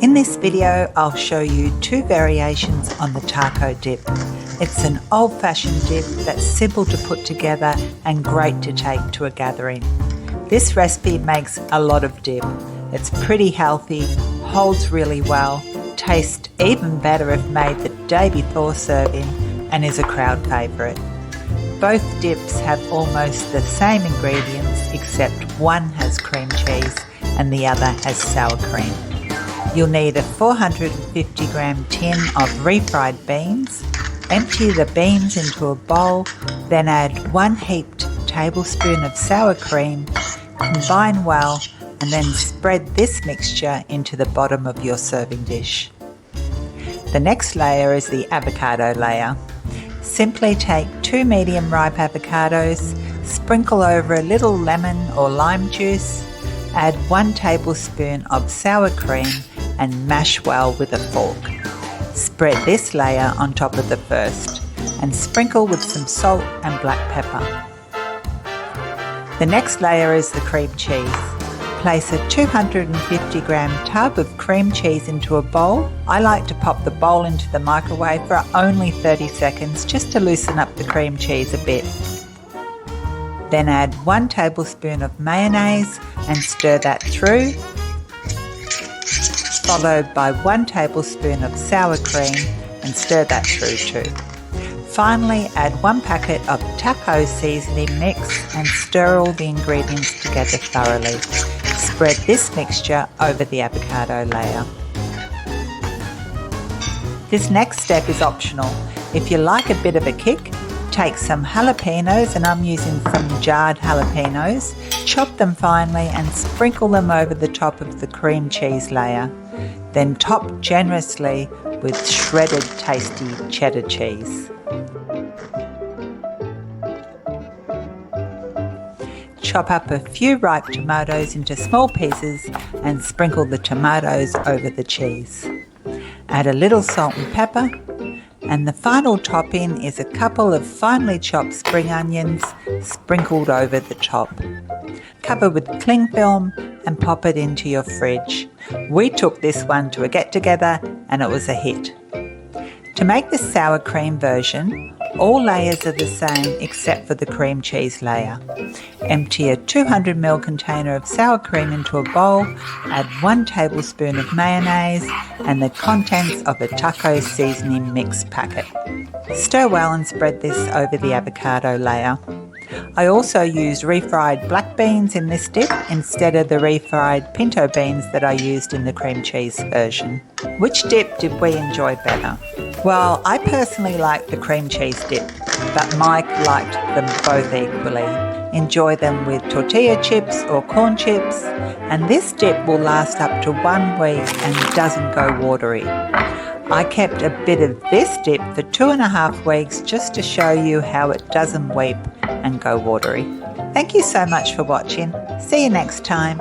In this video, I'll show you two variations on the taco dip. It's an old-fashioned dip that's simple to put together and great to take to a gathering. This recipe makes a lot of dip. It's pretty healthy, holds really well, tastes even better if made the day before serving, and is a crowd favourite. Both dips have almost the same ingredients except one has cream cheese and the other has sour cream. You'll need a 450 gram tin of refried beans. Empty the beans into a bowl, then add 1 heaped tablespoon of sour cream, combine well, and then spread this mixture into the bottom of your serving dish. The next layer is the avocado layer. Simply take 2 medium ripe avocados, sprinkle over a little lemon or lime juice, add 1 tablespoon of sour cream and mash well with a fork. Spread this layer on top of the first and sprinkle with some salt and black pepper. The next layer is the cream cheese. Place a 250 gram tub of cream cheese into a bowl. I like to pop the bowl into the microwave for only 30 seconds just to loosen up the cream cheese a bit. Then add 1 tablespoon of mayonnaise and stir that through, followed by 1 tablespoon of sour cream and stir that through too. Finally, add 1 packet of taco seasoning mix and stir all the ingredients together thoroughly. Spread this mixture over the avocado layer. This next step is optional. If you like a bit of a kick, take some jalapenos, and I'm using some jarred jalapenos, chop them finely and sprinkle them over the top of the cream cheese layer. Then top generously with shredded tasty cheddar cheese. Chop up a few ripe tomatoes into small pieces and sprinkle the tomatoes over the cheese. Add a little salt and pepper, and the final topping is a couple of finely chopped spring onions sprinkled over the top. Cover with cling film and pop it into your fridge. We took this one to a get-together and it was a hit. To make the sour cream version, all layers are the same except for the cream cheese layer. Empty a 200 ml container of sour cream into a bowl, add 1 tablespoon of mayonnaise and the contents of a taco seasoning mix packet. Stir well and spread this over the avocado layer. I also used refried black beans in this dip instead of the refried pinto beans that I used in the cream cheese version. Which dip did we enjoy better? Well, I personally liked the cream cheese dip, but Mike liked them both equally. Enjoy them with tortilla chips or corn chips, and this dip will last up to 1 week and doesn't go watery. I kept a bit of this dip for 2.5 weeks just to show you how it doesn't weep and go watery. Thank you so much for watching. See you next time.